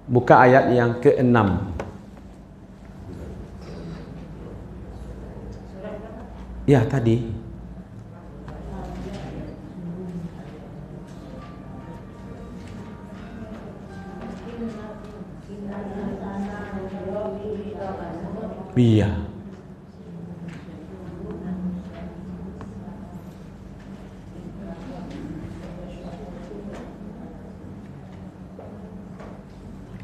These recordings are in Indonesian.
Buka ayat yang ke-6. Ya, tadi. Iya.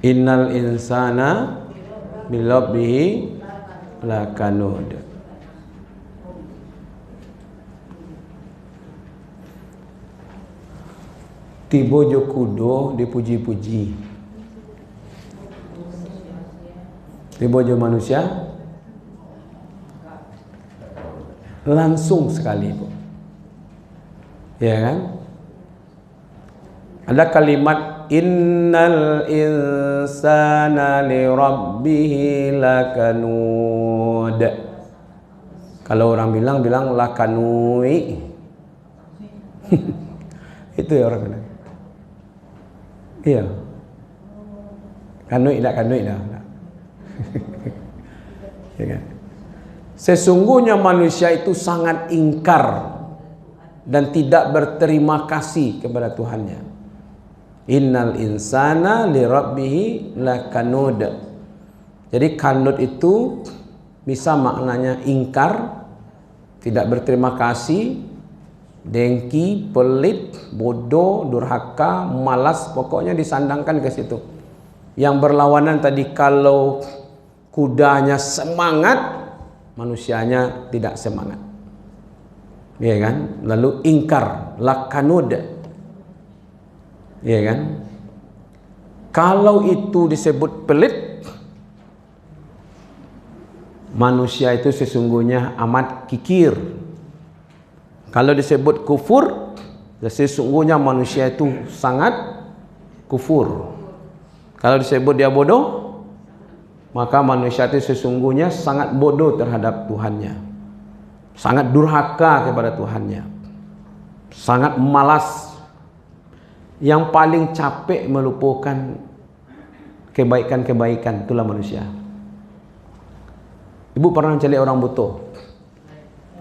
Innal insana birabbihi lakanud. Tiba jo kudo dipuji-puji. Tiba jo manusia langsung sekali, Bu. Ya kan? Ada kalimat innal insana lirabbihi lakanud. Kalau orang bilang lakanui. Itu ya orang bilang. Iya. Kanui dah. Ya kan? Sesungguhnya manusia itu sangat ingkar dan tidak berterima kasih kepada Tuhannya. Innal insana lirabbihi lakanud. Jadi kanud itu bisa maknanya ingkar, tidak berterima kasih, dengki, pelit, bodoh, durhaka, malas, pokoknya disandangkan ke situ. Yang berlawanan tadi, kalau kudanya semangat, manusianya tidak semangat. Ya kan? Lalu ingkar, lakanud. Ya kan? Kalau itu disebut pelit, manusia itu sesungguhnya amat kikir. Kalau disebut kufur, sesungguhnya manusia itu sangat kufur. Kalau disebut dia bodoh, maka manusia itu sesungguhnya sangat bodoh terhadap Tuhannya, sangat durhaka kepada Tuhannya, sangat malas, yang paling capek melupakan kebaikan-kebaikan. Itulah manusia. Ibu pernah mencari orang butuh?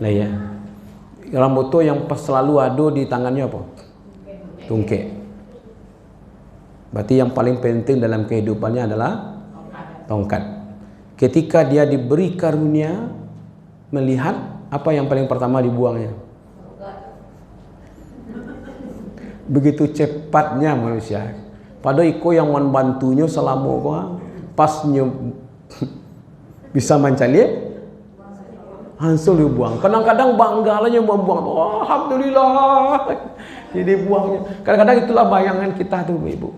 Lah ya. Orang butuh yang selalu ada di tangannya apa? Tungkek. Berarti yang paling penting dalam kehidupannya adalah tongkat. Ketika dia diberi karunia melihat, apa yang paling pertama dibuangnya? Begitu cepatnya manusia. Pada iko yang membantunya selama gua pasnya bisa mencari, langsung dibuang. Kadang-kadang bangga lah yang membuang. Oh, alhamdulillah. Jadi buangnya. Kadang-kadang itulah bayangan kita tuh, Ibu.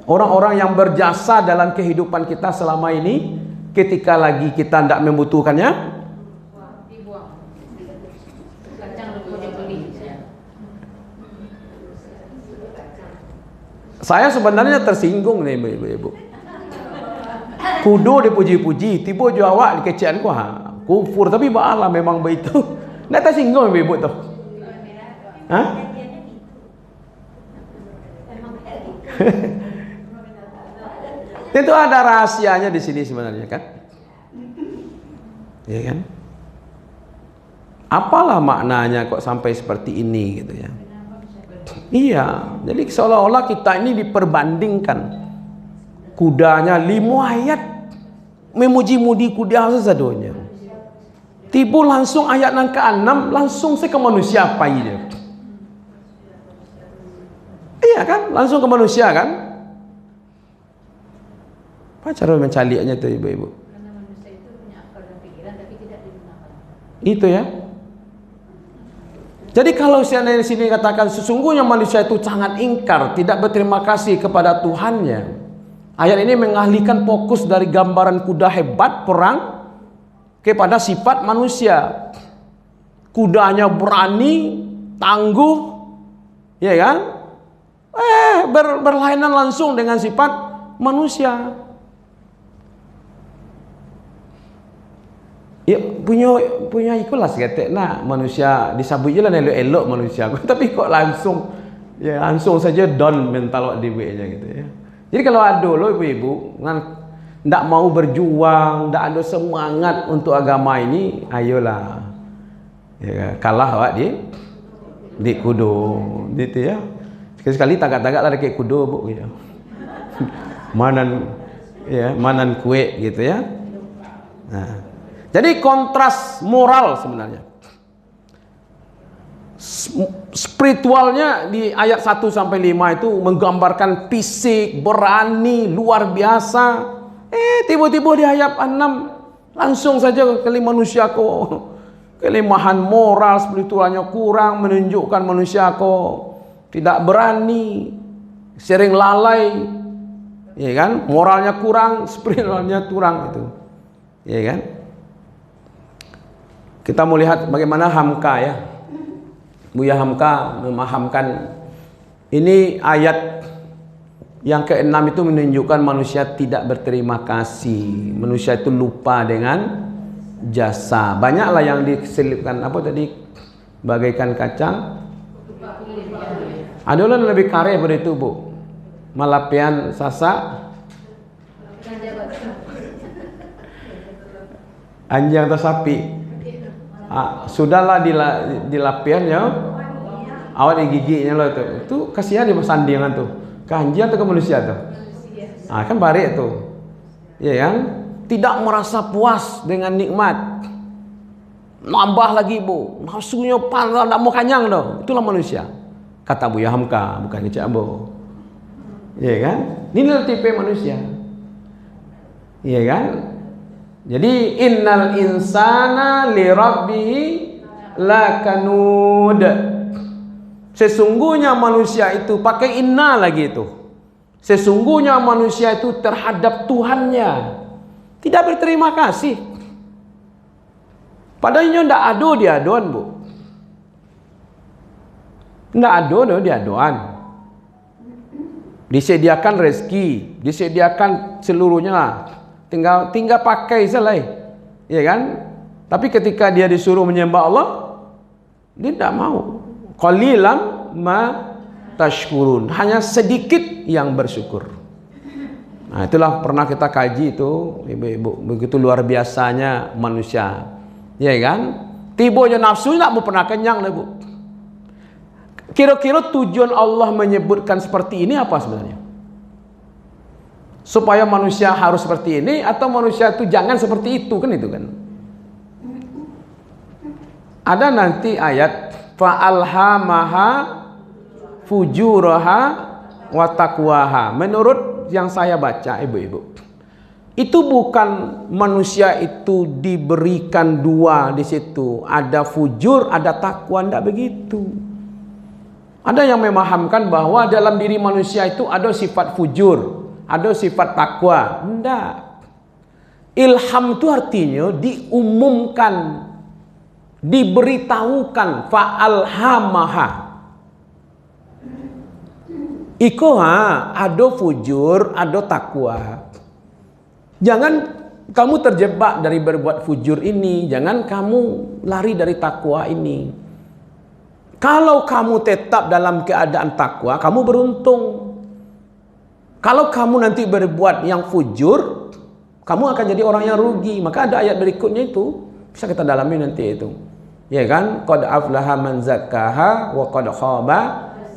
Orang-orang yang berjasa dalam kehidupan kita selama ini, ketika lagi kita tidak membutuhkannya, dibuang. Saya sebenarnya tersinggung nih, Ibu. Kudo dipuji-puji, tiba jo awak dikecian ku kufur, tapi ba'ala memang begitu. Nggak tersinggung Ibu tuh. Hah? Itu ada rahasianya di sini sebenarnya kan? Ya kan? Apalah maknanya kok sampai seperti ini gitu ya? Iya, jadi seolah-olah kita ini diperbandingkan. Kudanya 5 ayat memuji-muji kuda sesadonya. Tiba langsung ayat yang ke-6 langsung ke manusia apa ini? Iya kan? Langsung ke manusia kan? Apa cara mencaliannya itu Ibu-ibu? Karena manusia itu punya akal dan pikiran tapi tidak digunakan. Itu ya. Jadi kalau saya dari sini katakan sesungguhnya manusia itu sangat ingkar, tidak berterima kasih kepada Tuhannya. Ayat ini mengalihkan fokus dari gambaran kuda hebat perang kepada sifat manusia. Kudanya berani, tangguh, ya kan? Berlainan langsung dengan sifat manusia. Ya punya ikhlas kata nah manusia disabut je lah elok-elok manusia tapi kok langsung saja down mental awak dewe-nya gitu ya. Jadi kalau ada lo ibu-ibu ndak mau berjuang, ndak ada semangat untuk agama ini, ayolah. Ya, kalah awak di kudo gitu ya. Sekali-sekali tagak-tagak lari ke kudo bu gitu. Manan kue gitu ya. Nah, jadi kontras moral sebenarnya. Spiritualnya di ayat 1 sampai 5 itu menggambarkan fisik, berani, luar biasa. Tiba-tiba di ayat 6 langsung saja manusia kok kelemahan moral, spiritualnya kurang, menunjukkan manusia kok tidak berani, sering lalai, ya kan? Moralnya kurang, spiritualnya kurang itu, ya kan? Kita mau lihat bagaimana Hamka ya. Buya Hamka memahamkan ini ayat yang ke-6 itu menunjukkan manusia tidak berterima kasih, manusia itu lupa dengan jasa. Banyaklah yang diselipkan apa tadi, bagaikan kacang. Ada orang lebih kare pada itu bu, malapian sasak, anjing atau sapi. Sudahlah dilapian ya, awal giginya lo itu kasihan di persandingan tuh, ke anjing atau ke manusia tuh, kan barik tuh, ya kan, tidak merasa puas dengan nikmat, nambah lagi bu, nafsunya panas, tidak mau kenyang dong, itulah manusia, kata Buya Hamka, bukannya Cik Abo, ya kan, ini tipe manusia, ya kan. Jadi innal insana li rabbihi lakanud. Sesungguhnya manusia itu pakai inna lagi itu. Sesungguhnya manusia itu terhadap Tuhannya tidak berterima kasih. Padahal ndak ado diadoan bu. Ndak ado diadoan. Disediakan rezeki, disediakan seluruhnya lah. Tinggal pakai saja, ya kan? Tapi ketika dia disuruh menyembah Allah, dia tidak mau. Qalilan ma tashkurun, hanya sedikit yang bersyukur. Nah, itulah pernah kita kaji itu, ibu-ibu, begitu luar biasanya manusia, ya kan? Tibonya nafsu tidak mau pernah kenyang, Bu. Kira-kira tujuan Allah menyebutkan seperti ini apa sebenarnya? Supaya manusia harus seperti ini atau manusia itu jangan seperti itu, kan itu kan. Ada nanti ayat fa'alhamaha fujuraha wa taqwaha. Menurut yang saya baca ibu-ibu, itu bukan manusia itu diberikan dua di situ, ada fujur, ada takwa, tidak begitu. Ada yang memahamkan bahwa dalam diri manusia itu ada sifat fujur, ada sifat takwa. Tidak. Ilham itu artinya diumumkan, diberitahukan, fa'alhamaha. Iko ada fujur, ada takwa. Jangan kamu terjebak dari berbuat fujur ini, jangan kamu lari dari takwa ini. Kalau kamu tetap dalam keadaan takwa, kamu beruntung. Kalau kamu nanti berbuat yang fujur, kamu akan jadi orang yang rugi. Maka ada ayat berikutnya itu, bisa kita dalami nanti itu. Ya kan? Qad aflaha man zakkaha wa qad khaba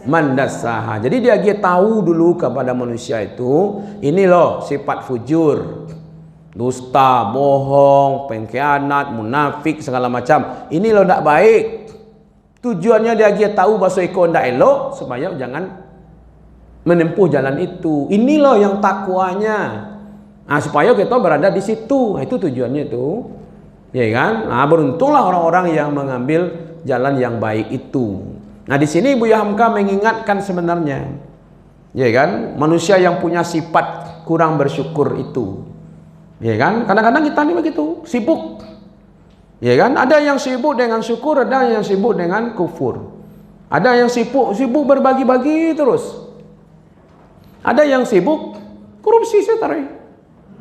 man dassaha. Jadi dia tahu dulu kepada manusia itu, ini loh sifat fujur. Dusta, bohong, pengkhianat, munafik, segala macam. Ini loh tidak baik. Tujuannya dia tahu bahasa iko tidak elok supaya jangan menempuh jalan itu. Ini loh yang takwanya. Nah, supaya kita berada di situ. Nah, itu tujuannya itu. Ya kan? Nah, beruntunglah orang-orang yang mengambil jalan yang baik itu. Nah, di sini Buya Hamka mengingatkan sebenarnya, ya kan, manusia yang punya sifat kurang bersyukur itu. Ya kan? Kadang-kadang kita ini begitu, sibuk. Ya kan? Ada yang sibuk dengan syukur, ada yang sibuk dengan kufur. Ada yang sibuk berbagi-bagi terus. Ada yang sibuk korupsi setara.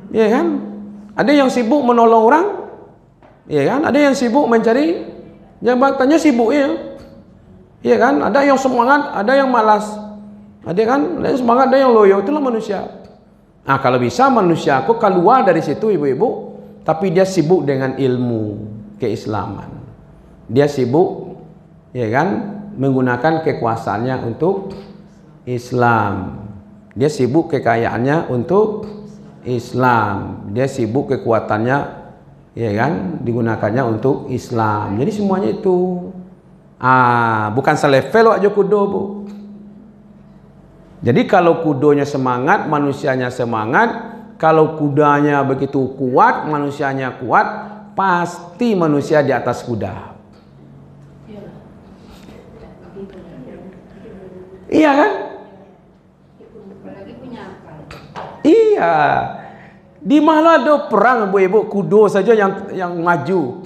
Ya kan? Ada yang sibuk menolong orang. Ya kan? Ada yang sibuk mencari jabatannya, sibuk ya. Ya kan? Ada yang semangat, ada yang malas. Ada kan? Ada yang semangat, ada yang loyo. Itulah manusia. Nah, kalau bisa manusia aku keluar dari situ ibu-ibu, tapi dia sibuk dengan ilmu keislaman. Dia sibuk, ya kan, menggunakan kekuasaannya untuk Islam. Dia sibuk kekayaannya untuk Islam. Dia sibuk kekuatannya, ya kan, digunakannya untuk Islam. Jadi semuanya itu bukan selevel aja kudo, Bu. Jadi kalau kudonya semangat, manusianya semangat. Kalau kudanya begitu kuat, manusianya kuat, pasti manusia di atas kuda. Iya kan? Iya. Di mana ada perang ibu-ibu, kudo saja yang maju.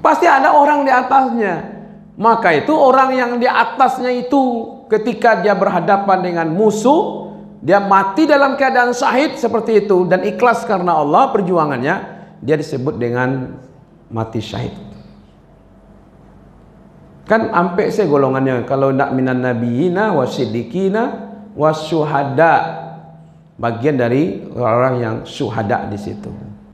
Pasti ada orang di atasnya. Maka itu orang yang di atasnya itu ketika dia berhadapan dengan musuh, dia mati dalam keadaan syahid seperti itu dan ikhlas karena Allah perjuangannya, dia disebut dengan mati syahid. Kan ampe saya golongannya, kalau nak minan nabiyina wasiddiqina wasyuhada, bagian dari orang yang syuhada di situ.